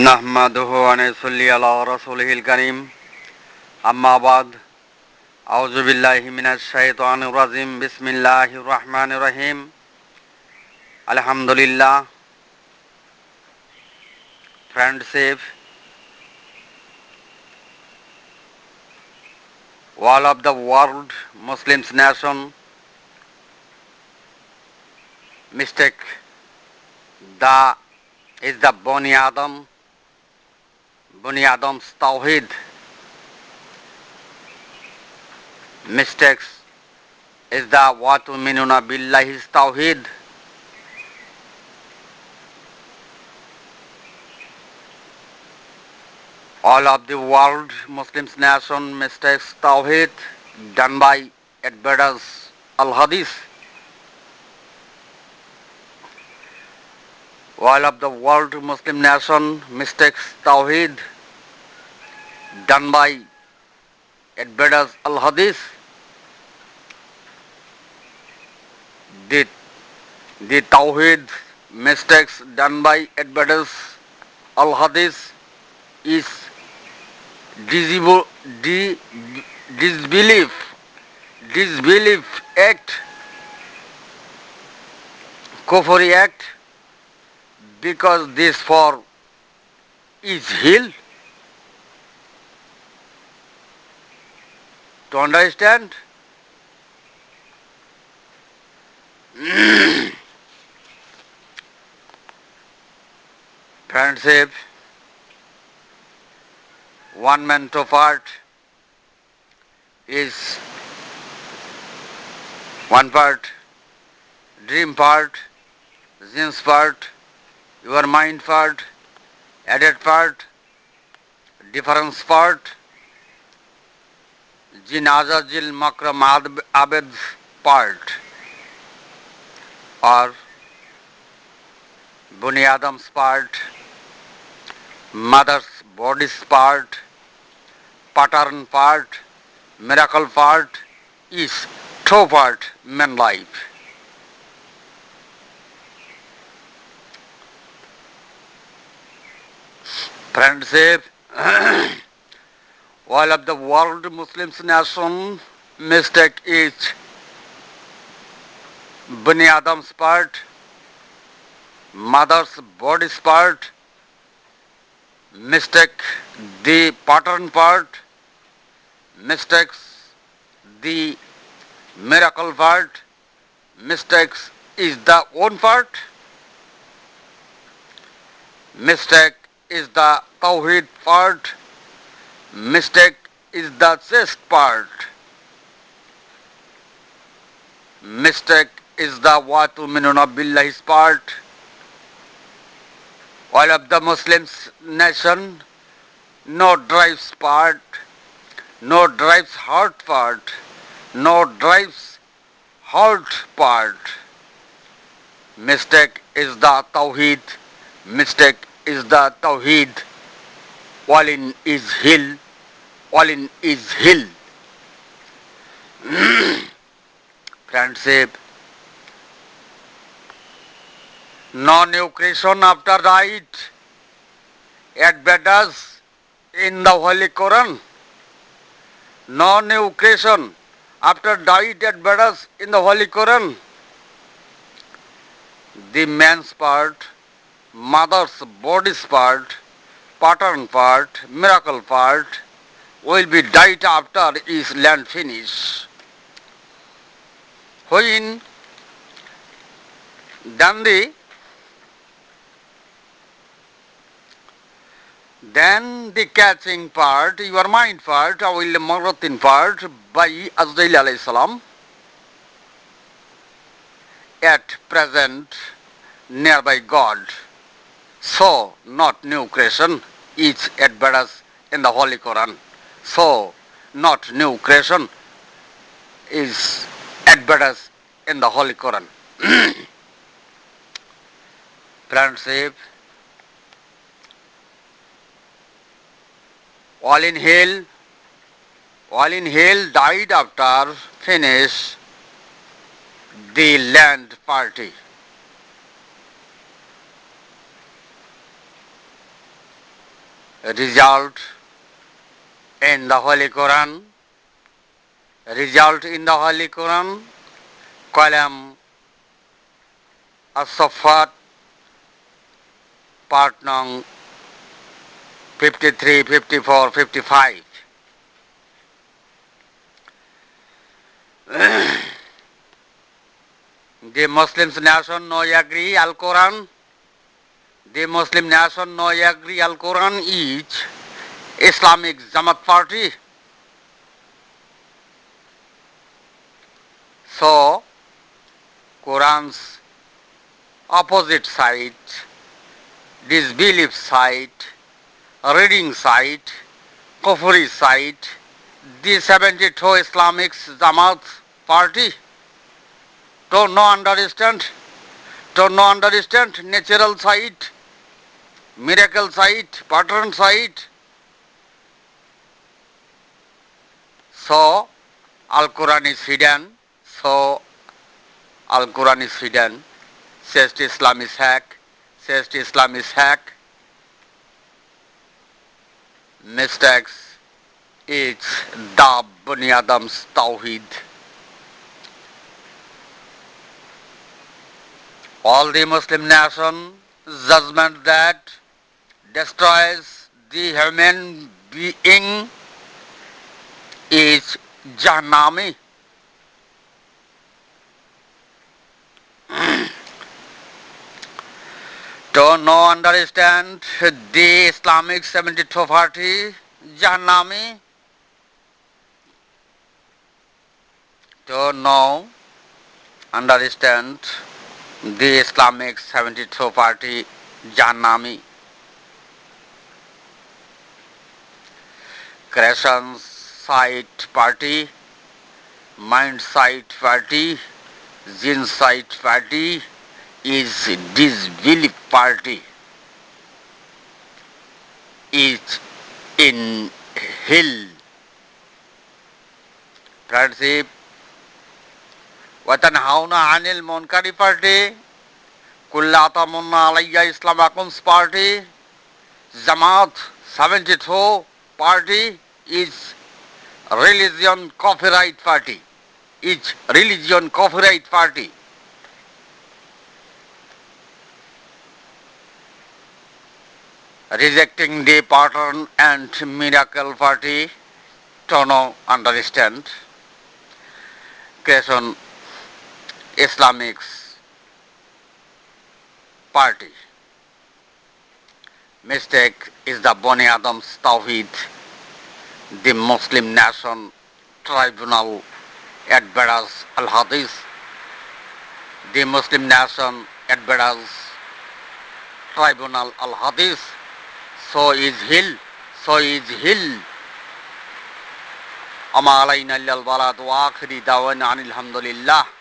नहमदुहु व नसल्ली अला रसूलिहिल करीम अम्मा बाद औज़ु बिल्लाहि मिनश शैतानिर रजीम बिस्मिल्लाहिर रहमानिर रहीम अल्हम्दुलिल्लाह friendship all of the world Muslims nation mistake the is the Bani Adam's Tawheed mistakes is the what minuna billahi's Tawheed. All of the world Muslims nation mistakes Tawheed done by advocates Al-Hadith. All of the world Muslim nation mistakes Tawheed done by advocates Al-Hadith. The, the Tawheed mistakes done by advocates Al-Hadith is disbelief act, kufri act, because this for is heal. To understand? Friendship, one man to part is one part, dream part, genes part, your mind part, added part, difference part, jinaza jil makram abed part, or Bani Adam's part, mother's body's part, pattern part, miracle part is two part man life. Friendship, all of the world Muslims nation mistake is Bani Adam's part, mother's body's part, mistake the pattern part, mistakes the miracle part, mistakes is the own part, mistake is the Tawheed part, mistake is the chest part, mistake is the watu minuna billahis part. All of the Muslims nation, no drives part, no drives heart part, no drives heart part. Mistake is the Tawheed, mistake is the Tawheed. All in is hill, all in is hill. Friendship, no new creation after diet, at Vedas in the Holy Quran. No new creation after diet at Vedas in the Holy Quran. The man's part, mother's body's part, pattern part, miracle part will be died after is land finish. When done then the catching part, your mind part, will Maratin part by Azrail alayhi salam at present nearby God. So not new creation is advertised in the Holy Quran. So not new creation is advertised in the Holy Quran. Friendship, all in hell died after finish the land party. result in the Holy Quran, result in the Holy Quran, column As-Saffat, part nung 53, 54, 55. The Muslims nation no agree Al-Quran. The Muslim nation no agree Al-Quran is Islamic Jamaat party. So, Quran's opposite side, disbelief side, reading side, Kufri side, the 72 Islamic Jamaat party don't know understand natural side, miracle side, pattern side. So, Al-Quran is hidden. So, Al-Quran is hidden. Says Islam is hack. Says Islam is hack. Mistakes is the Bani Adam's Tawheed. All the Muslim nation judgment that destroys the human being is Jahannami. Don't know understand the Islamic 72 party Jahannami. Don't know understand the Islamic 72 party Jahannami. Creation side party, mind side party, jinn side party is disbelief party, is in hell. Friendship, Watanhauna Anil Munkari party, Kullata Munna Alayya Islam Akums party, Jamaat 72 party is religion copyright party, is religion copyright party. Rejecting the pattern and miracle party, don't know understand. Creation Islamics party. Mistake is the Bani Adam's Tawheed, the Muslim Nation Tribunal adveres Al-Hadith. The Muslim Nation adveres Tribunal Al-Hadith. So is Hill. So is Hill. Ama alayna illal balad wa akhiri dawana anil hamdulillah.